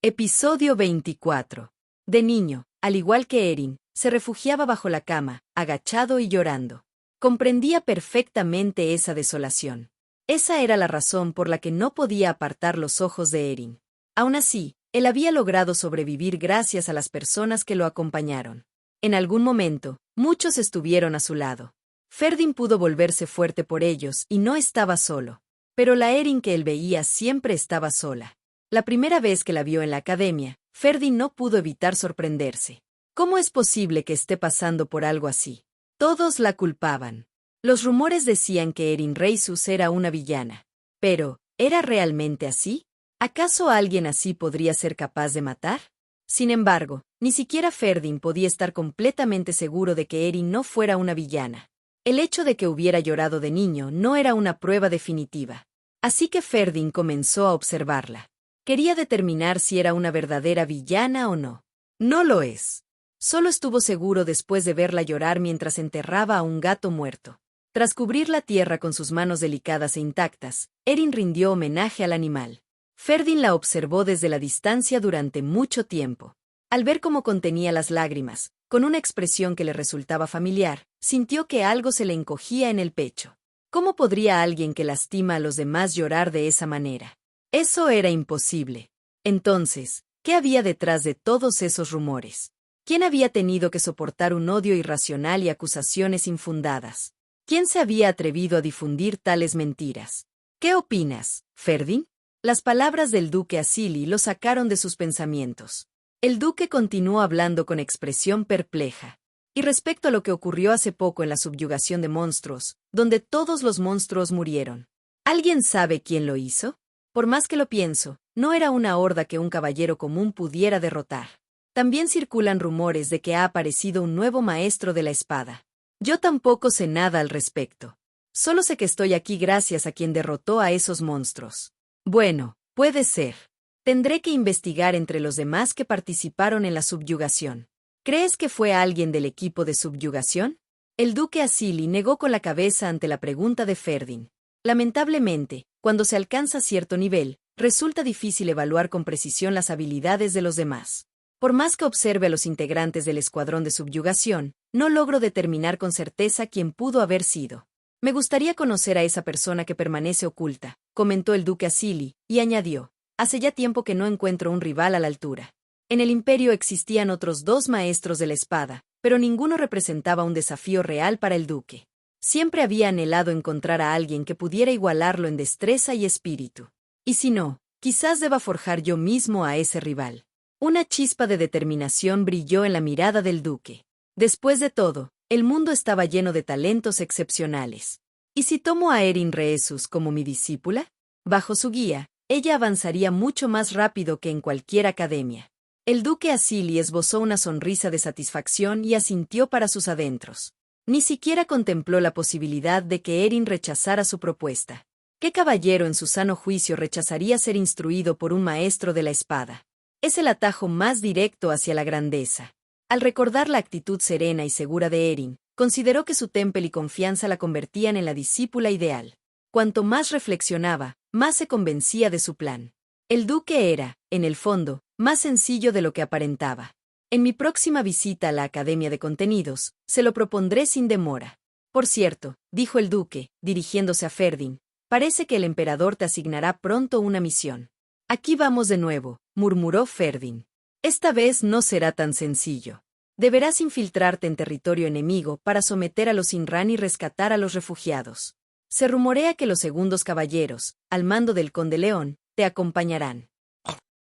Episodio 24. De niño, al igual que Erin, se refugiaba bajo la cama, agachado y llorando. Comprendía perfectamente esa desolación. Esa era la razón por la que no podía apartar los ojos de Erin. Aún así, él había logrado sobrevivir gracias a las personas que lo acompañaron. En algún momento, muchos estuvieron a su lado. Ferdin pudo volverse fuerte por ellos y no estaba solo. Pero la Erin que él veía siempre estaba sola. La primera vez que la vio en la academia, Ferdin no pudo evitar sorprenderse. ¿Cómo es posible que esté pasando por algo así? Todos la culpaban. Los rumores decían que Erin Reisus era una villana. Pero, ¿era realmente así? ¿Acaso alguien así podría ser capaz de matar? Sin embargo, ni siquiera Ferdin podía estar completamente seguro de que Erin no fuera una villana. El hecho de que hubiera llorado de niño no era una prueba definitiva. Así que Ferdin comenzó a observarla. Quería determinar si era una verdadera villana o no. No lo es. Solo estuvo seguro después de verla llorar mientras enterraba a un gato muerto. Tras cubrir la tierra con sus manos delicadas e intactas, Erin rindió homenaje al animal. Ferdin la observó desde la distancia durante mucho tiempo. Al ver cómo contenía las lágrimas, con una expresión que le resultaba familiar, sintió que algo se le encogía en el pecho. ¿Cómo podría alguien que lastima a los demás llorar de esa manera? Eso era imposible. Entonces, ¿qué había detrás de todos esos rumores? ¿Quién había tenido que soportar un odio irracional y acusaciones infundadas? ¿Quién se había atrevido a difundir tales mentiras? ¿Qué opinas, Ferdin? Las palabras del duque Asili lo sacaron de sus pensamientos. El duque continuó hablando con expresión perpleja. Y respecto a lo que ocurrió hace poco en la subyugación de monstruos, donde todos los monstruos murieron, ¿alguien sabe quién lo hizo? Por más que lo pienso, no era una horda que un caballero común pudiera derrotar. También circulan rumores de que ha aparecido un nuevo maestro de la espada. Yo tampoco sé nada al respecto. Solo sé que estoy aquí gracias a quien derrotó a esos monstruos. Bueno, puede ser. Tendré que investigar entre los demás que participaron en la subyugación. ¿Crees que fue alguien del equipo de subyugación? El duque Asili negó con la cabeza ante la pregunta de Ferdin. Lamentablemente, cuando se alcanza cierto nivel, resulta difícil evaluar con precisión las habilidades de los demás. Por más que observe a los integrantes del escuadrón de subyugación, no logro determinar con certeza quién pudo haber sido. Me gustaría conocer a esa persona que permanece oculta, comentó el duque Asili, y añadió, hace ya tiempo que no encuentro un rival a la altura. En el imperio existían otros 2 maestros de la espada, pero ninguno representaba un desafío real para el duque. Siempre había anhelado encontrar a alguien que pudiera igualarlo en destreza y espíritu. Y si no, quizás deba forjar yo mismo a ese rival. Una chispa de determinación brilló en la mirada del duque. Después de todo, el mundo estaba lleno de talentos excepcionales. ¿Y si tomo a Erin Reisus como mi discípula? Bajo su guía, ella avanzaría mucho más rápido que en cualquier academia. El duque Asili esbozó una sonrisa de satisfacción y asintió para sus adentros. Ni siquiera contempló la posibilidad de que Erin rechazara su propuesta. ¿Qué caballero en su sano juicio rechazaría ser instruido por un maestro de la espada? Es el atajo más directo hacia la grandeza. Al recordar la actitud serena y segura de Erin, consideró que su temple y confianza la convertían en la discípula ideal. Cuanto más reflexionaba, más se convencía de su plan. El duque era, en el fondo, más sencillo de lo que aparentaba. En mi próxima visita a la Academia de Contenidos, se lo propondré sin demora. Por cierto, dijo el duque, dirigiéndose a Ferdin, parece que el emperador te asignará pronto una misión. Aquí vamos de nuevo, murmuró Ferdin. Esta vez no será tan sencillo. Deberás infiltrarte en territorio enemigo para someter a los Inran y rescatar a los refugiados. Se rumorea que los segundos caballeros, al mando del conde León, te acompañarán.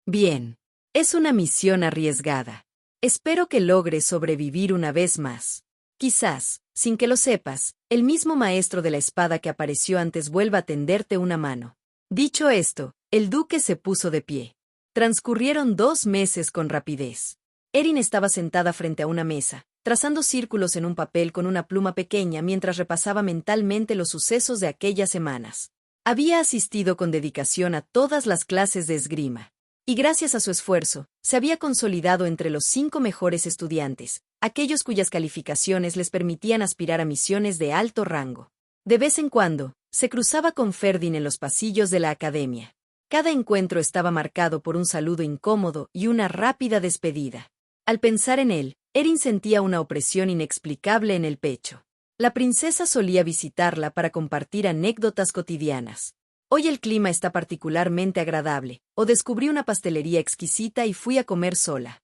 Bien. Es una misión arriesgada. Espero que logres sobrevivir una vez más. Quizás, sin que lo sepas, el mismo maestro de la espada que apareció antes vuelva a tenderte una mano. Dicho esto, el duque se puso de pie. Transcurrieron 2 meses con rapidez. Erin estaba sentada frente a una mesa, trazando círculos en un papel con una pluma pequeña mientras repasaba mentalmente los sucesos de aquellas semanas. Había asistido con dedicación a todas las clases de esgrima. Y gracias a su esfuerzo, se había consolidado entre los 5 mejores estudiantes, aquellos cuyas calificaciones les permitían aspirar a misiones de alto rango. De vez en cuando, se cruzaba con Ferdin en los pasillos de la academia. Cada encuentro estaba marcado por un saludo incómodo y una rápida despedida. Al pensar en él, Erin sentía una opresión inexplicable en el pecho. La princesa solía visitarla para compartir anécdotas cotidianas. Hoy el clima está particularmente agradable, o descubrí una pastelería exquisita y fui a comer sola.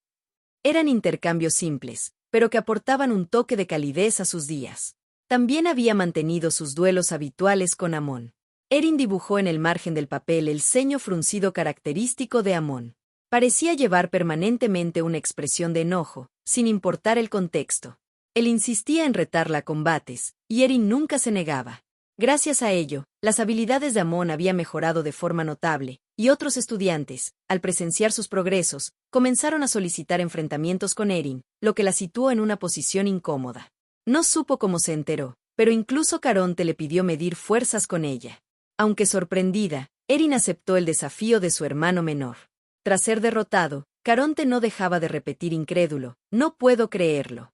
Eran intercambios simples, pero que aportaban un toque de calidez a sus días. También había mantenido sus duelos habituales con Amon. Erin dibujó en el margen del papel el ceño fruncido característico de Amon. Parecía llevar permanentemente una expresión de enojo, sin importar el contexto. Él insistía en retarla a combates, y Erin nunca se negaba. Gracias a ello, las habilidades de Amon habían mejorado de forma notable, y otros estudiantes, al presenciar sus progresos, comenzaron a solicitar enfrentamientos con Erin, lo que la situó en una posición incómoda. No supo cómo se enteró, pero incluso Caronte le pidió medir fuerzas con ella. Aunque sorprendida, Erin aceptó el desafío de su hermano menor. Tras ser derrotado, Caronte no dejaba de repetir incrédulo, «No puedo creerlo».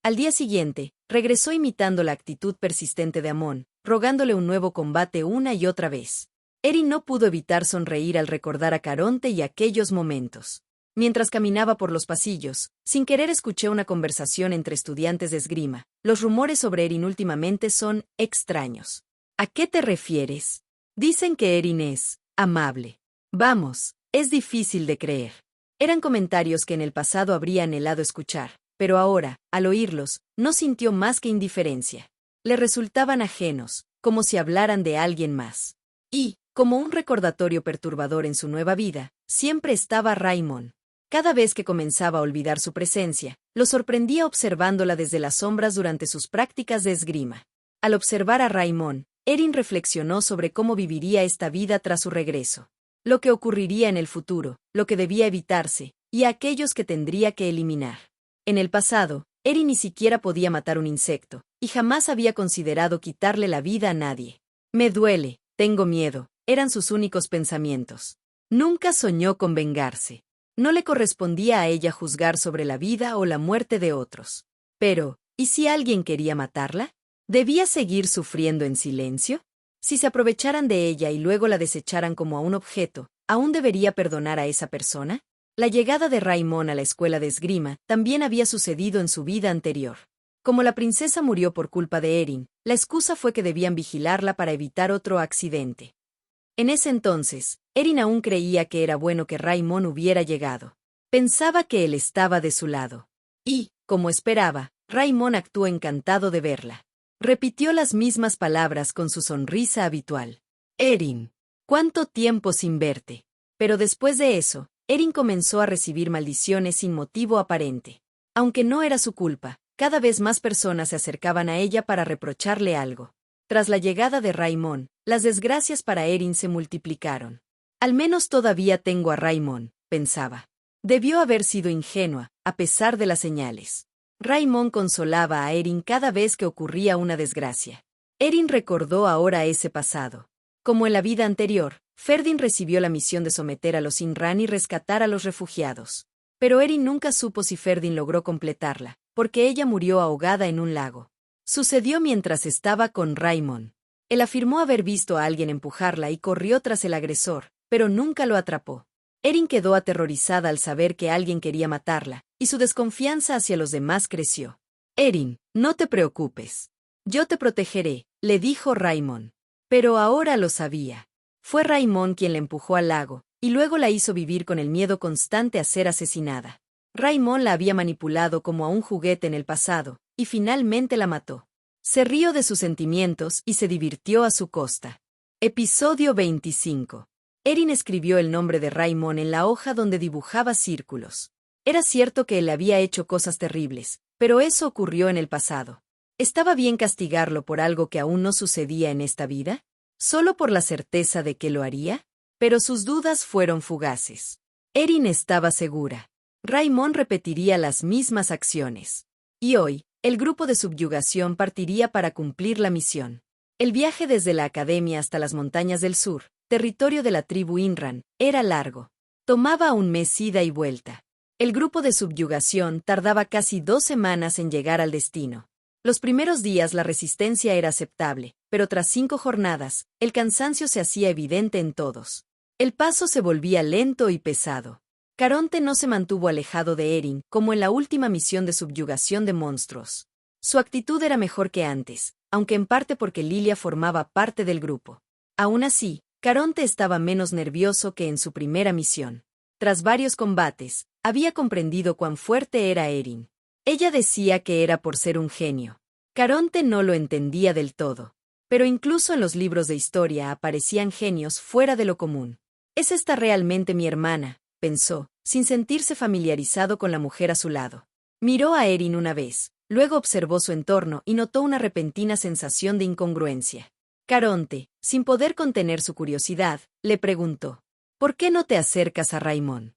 Al día siguiente, regresó imitando la actitud persistente de Amon, rogándole un nuevo combate una y otra vez. Erin no pudo evitar sonreír al recordar a Caronte y aquellos momentos. Mientras caminaba por los pasillos, sin querer escuché una conversación entre estudiantes de esgrima. Los rumores sobre Erin últimamente son extraños. ¿A qué te refieres? Dicen que Erin es amable. Vamos, es difícil de creer. Eran comentarios que en el pasado habría anhelado escuchar, pero ahora, al oírlos, no sintió más que indiferencia. Le resultaban ajenos, como si hablaran de alguien más. Y, como un recordatorio perturbador en su nueva vida, siempre estaba Raimon. Cada vez que comenzaba a olvidar su presencia, lo sorprendía observándola desde las sombras durante sus prácticas de esgrima. Al observar a Raimon, Erin reflexionó sobre cómo viviría esta vida tras su regreso. Lo que ocurriría en el futuro, lo que debía evitarse, y a aquellos que tendría que eliminar. En el pasado, Erin ni siquiera podía matar un insecto, y jamás había considerado quitarle la vida a nadie. Me duele, tengo miedo, eran sus únicos pensamientos. Nunca soñó con vengarse. No le correspondía a ella juzgar sobre la vida o la muerte de otros. Pero, ¿y si alguien quería matarla? ¿Debía seguir sufriendo en silencio? Si se aprovecharan de ella y luego la desecharan como a un objeto, ¿aún debería perdonar a esa persona? La llegada de Raimon a la escuela de esgrima también había sucedido en su vida anterior. Como la princesa murió por culpa de Erin, la excusa fue que debían vigilarla para evitar otro accidente. En ese entonces, Erin aún creía que era bueno que Raimon hubiera llegado. Pensaba que él estaba de su lado. Y, como esperaba, Raimon actuó encantado de verla. Repitió las mismas palabras con su sonrisa habitual. Erin, ¿cuánto tiempo sin verte? Pero después de eso, Erin comenzó a recibir maldiciones sin motivo aparente. Aunque no era su culpa, cada vez más personas se acercaban a ella para reprocharle algo. Tras la llegada de Raimon, las desgracias para Erin se multiplicaron. Al menos todavía tengo a Raimon, pensaba. Debió haber sido ingenua, a pesar de las señales. Raimon consolaba a Erin cada vez que ocurría una desgracia. Erin recordó ahora ese pasado. Como en la vida anterior, Ferdin recibió la misión de someter a los Inran y rescatar a los refugiados. Pero Erin nunca supo si Ferdin logró completarla, porque ella murió ahogada en un lago. Sucedió mientras estaba con Raimon. Él afirmó haber visto a alguien empujarla y corrió tras el agresor, pero nunca lo atrapó. Erin quedó aterrorizada al saber que alguien quería matarla, y su desconfianza hacia los demás creció. Erin, no te preocupes. Yo te protegeré, le dijo Raimon. Pero ahora lo sabía. Fue Raimon quien la empujó al lago, y luego la hizo vivir con el miedo constante a ser asesinada. Raimon la había manipulado como a un juguete en el pasado, y finalmente la mató. Se rió de sus sentimientos y se divirtió a su costa. Episodio 25. Erin escribió el nombre de Raimon en la hoja donde dibujaba círculos. Era cierto que él le había hecho cosas terribles, pero eso ocurrió en el pasado. ¿Estaba bien castigarlo por algo que aún no sucedía en esta vida? ¿Solo por la certeza de que lo haría? Pero sus dudas fueron fugaces. Erin estaba segura. Raimon repetiría las mismas acciones. Y hoy, el grupo de subyugación partiría para cumplir la misión. El viaje desde la academia hasta las montañas del sur, territorio de la tribu Inran, era largo. Tomaba un mes ida y vuelta. El grupo de subyugación tardaba casi 2 semanas en llegar al destino. Los primeros días la resistencia era aceptable, pero tras 5 jornadas, el cansancio se hacía evidente en todos. El paso se volvía lento y pesado. Caronte no se mantuvo alejado de Erin, como en la última misión de subyugación de monstruos. Su actitud era mejor que antes, aunque en parte porque Lilia formaba parte del grupo. Aún así, Caronte estaba menos nervioso que en su primera misión. Tras varios combates, había comprendido cuán fuerte era Erin. Ella decía que era por ser un genio. Caronte no lo entendía del todo. Pero incluso en los libros de historia aparecían genios fuera de lo común. ¿Es esta realmente mi hermana?, pensó, sin sentirse familiarizado con la mujer a su lado. Miró a Erin una vez, luego observó su entorno y notó una repentina sensación de incongruencia. Caronte, sin poder contener su curiosidad, le preguntó: ¿por qué no te acercas a Raimon?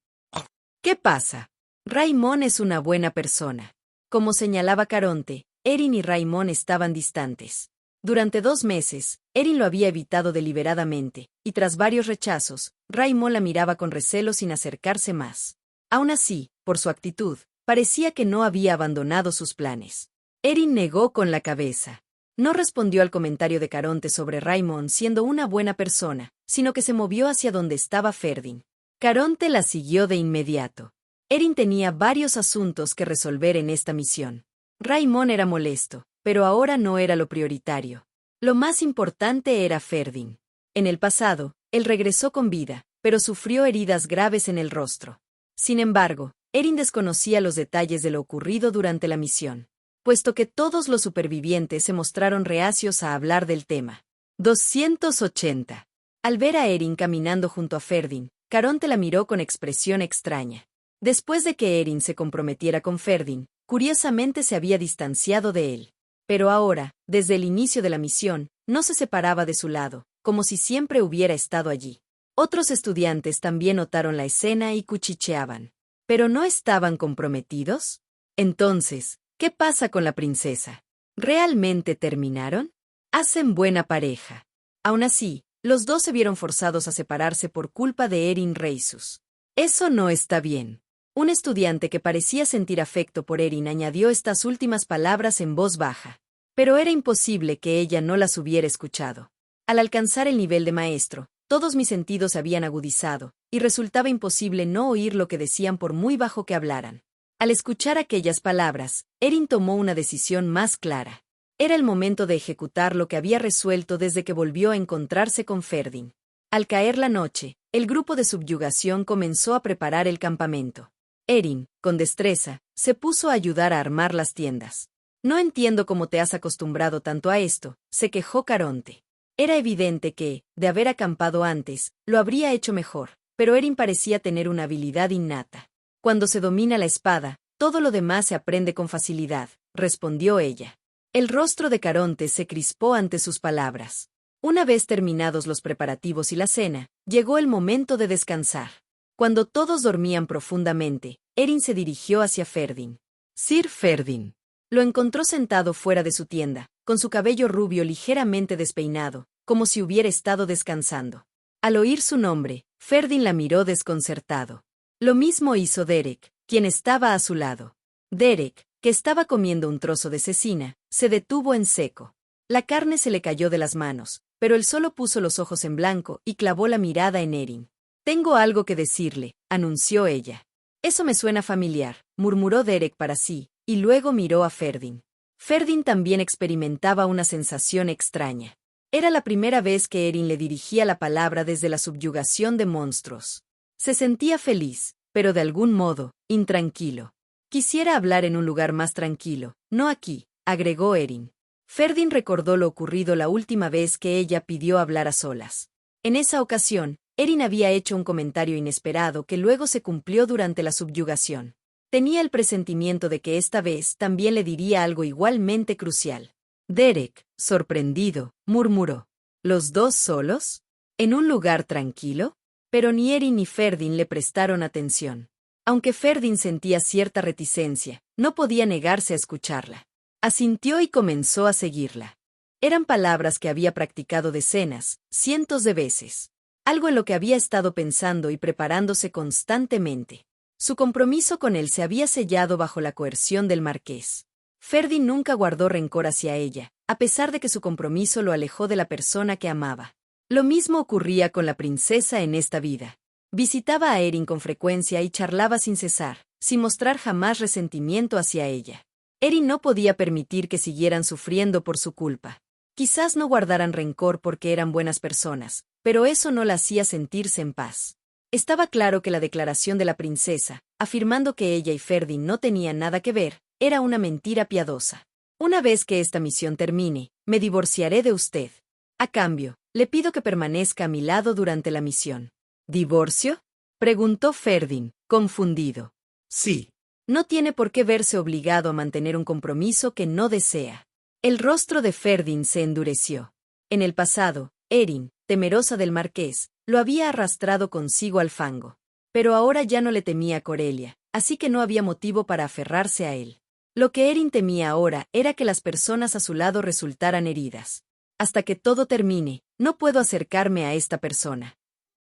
¿Qué pasa? Raimon es una buena persona. Como señalaba Caronte, Erin y Raimon estaban distantes. Durante 2 meses, Erin lo había evitado deliberadamente, y tras varios rechazos, Raimon la miraba con recelo sin acercarse más. Aún así, por su actitud, parecía que no había abandonado sus planes. Erin negó con la cabeza. No respondió al comentario de Caronte sobre Raimon siendo una buena persona, sino que se movió hacia donde estaba Ferdin. Caronte la siguió de inmediato. Erin tenía varios asuntos que resolver en esta misión. Raimon era molesto, pero ahora no era lo prioritario. Lo más importante era Ferdin. En el pasado, él regresó con vida, pero sufrió heridas graves en el rostro. Sin embargo, Erin desconocía los detalles de lo ocurrido durante la misión, puesto que todos los supervivientes se mostraron reacios a hablar del tema. 280. Al ver a Erin caminando junto a Ferdin, Caronte la miró con expresión extraña. Después de que Erin se comprometiera con Ferdin, curiosamente se había distanciado de él. Pero ahora, desde el inicio de la misión, no se separaba de su lado, como si siempre hubiera estado allí. Otros estudiantes también notaron la escena y cuchicheaban. ¿Pero no estaban comprometidos? Entonces, ¿qué pasa con la princesa? ¿Realmente terminaron? Hacen buena pareja. Aún así, los dos se vieron forzados a separarse por culpa de Erin Reisus. Eso no está bien. Un estudiante que parecía sentir afecto por Erin añadió estas últimas palabras en voz baja. Pero era imposible que ella no las hubiera escuchado. Al alcanzar el nivel de maestro, todos mis sentidos se habían agudizado, y resultaba imposible no oír lo que decían por muy bajo que hablaran. Al escuchar aquellas palabras, Erin tomó una decisión más clara. Era el momento de ejecutar lo que había resuelto desde que volvió a encontrarse con Ferdin. Al caer la noche, el grupo de subyugación comenzó a preparar el campamento. Erin, con destreza, se puso a ayudar a armar las tiendas. No entiendo cómo te has acostumbrado tanto a esto, se quejó Caronte. Era evidente que, de haber acampado antes, lo habría hecho mejor, pero Erin parecía tener una habilidad innata. Cuando se domina la espada, todo lo demás se aprende con facilidad, respondió ella. El rostro de Caronte se crispó ante sus palabras. Una vez terminados los preparativos y la cena, llegó el momento de descansar. Cuando todos dormían profundamente, Erin se dirigió hacia Ferdin. Sir Ferdin. Lo encontró sentado fuera de su tienda, con su cabello rubio ligeramente despeinado, como si hubiera estado descansando. Al oír su nombre, Ferdin la miró desconcertado. Lo mismo hizo Derek, quien estaba a su lado. Derek, que estaba comiendo un trozo de cecina, se detuvo en seco. La carne se le cayó de las manos, pero él solo puso los ojos en blanco y clavó la mirada en Erin. Tengo algo que decirle, anunció ella. Eso me suena familiar, murmuró Derek para sí, y luego miró a Ferdin. Ferdin también experimentaba una sensación extraña. Era la primera vez que Erin le dirigía la palabra desde la subyugación de monstruos. Se sentía feliz, pero de algún modo, intranquilo. Quisiera hablar en un lugar más tranquilo, no aquí, agregó Erin. Ferdin recordó lo ocurrido la última vez que ella pidió hablar a solas. En esa ocasión, Erin había hecho un comentario inesperado que luego se cumplió durante la subyugación. Tenía el presentimiento de que esta vez también le diría algo igualmente crucial. Derek, sorprendido, murmuró. ¿Los dos solos? ¿En un lugar tranquilo? Pero ni Erin ni Ferdin le prestaron atención. Aunque Ferdin sentía cierta reticencia, no podía negarse a escucharla. Asintió y comenzó a seguirla. Eran palabras que había practicado decenas, cientos de veces. Algo en lo que había estado pensando y preparándose constantemente. Su compromiso con él se había sellado bajo la coerción del marqués. Ferdin nunca guardó rencor hacia ella, a pesar de que su compromiso lo alejó de la persona que amaba. Lo mismo ocurría con la princesa en esta vida. Visitaba a Erin con frecuencia y charlaba sin cesar, sin mostrar jamás resentimiento hacia ella. Erin no podía permitir que siguieran sufriendo por su culpa. Quizás no guardaran rencor porque eran buenas personas, pero eso no la hacía sentirse en paz. Estaba claro que la declaración de la princesa, afirmando que ella y Ferdin no tenían nada que ver, era una mentira piadosa. Una vez que esta misión termine, me divorciaré de usted. A cambio, le pido que permanezca a mi lado durante la misión. ¿Divorcio? Preguntó Ferdin, confundido. Sí. No tiene por qué verse obligado a mantener un compromiso que no desea. El rostro de Ferdin se endureció. En el pasado, Erin, temerosa del marqués, lo había arrastrado consigo al fango. Pero ahora ya no le temía a Corelia, así que no había motivo para aferrarse a él. Lo que Erin temía ahora era que las personas a su lado resultaran heridas. Hasta que todo termine, no puedo acercarme a esta persona.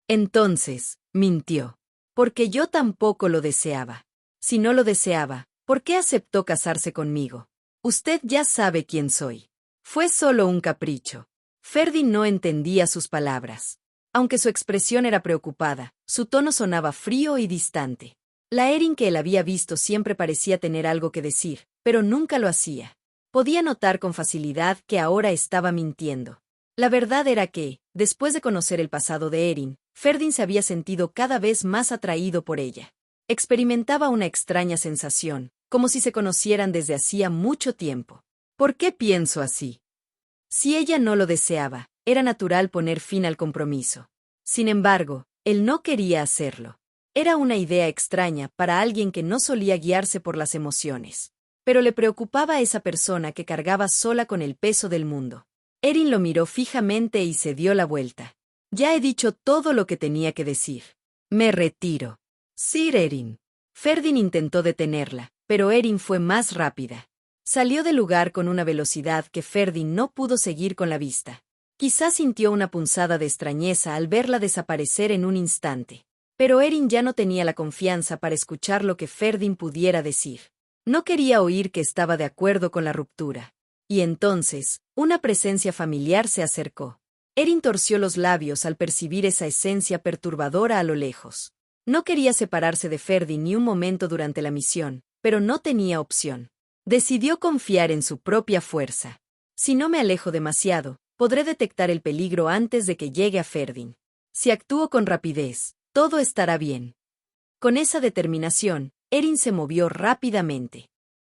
Entonces, mintió. Porque yo tampoco lo deseaba. Si no lo deseaba, ¿por qué aceptó casarse conmigo? Usted ya sabe quién soy. Fue solo un capricho. Ferdin no entendía sus palabras. Aunque su expresión era preocupada, su tono sonaba frío y distante. La Erin que él había visto siempre parecía tener algo que decir, pero nunca lo hacía. Podía notar con facilidad que ahora estaba mintiendo. La verdad era que, después de conocer el pasado de Erin, Ferdin se había sentido cada vez más atraído por ella. Experimentaba una extraña sensación, como si se conocieran desde hacía mucho tiempo. ¿Por qué pienso así? Si ella no lo deseaba, era natural poner fin al compromiso. Sin embargo, él no quería hacerlo. Era una idea extraña para alguien que no solía guiarse por las emociones. Pero le preocupaba a esa persona que cargaba sola con el peso del mundo. Erin lo miró fijamente y se dio la vuelta. Ya he dicho todo lo que tenía que decir. Me retiro. Sir Erin. Ferdin intentó detenerla, pero Erin fue más rápida. Salió del lugar con una velocidad que Ferdin no pudo seguir con la vista. Quizás sintió una punzada de extrañeza al verla desaparecer en un instante. Pero Erin ya no tenía la confianza para escuchar lo que Ferdin pudiera decir. No quería oír que estaba de acuerdo con la ruptura. Y entonces, una presencia familiar se acercó. Erin torció los labios al percibir esa esencia perturbadora a lo lejos. No quería separarse de Ferdin ni un momento durante la misión, pero no tenía opción. Decidió confiar en su propia fuerza. Si no me alejo demasiado, podré detectar el peligro antes de que llegue a Ferdin. Si actúo con rapidez, todo estará bien. Con esa determinación, Erin se movió rápidamente.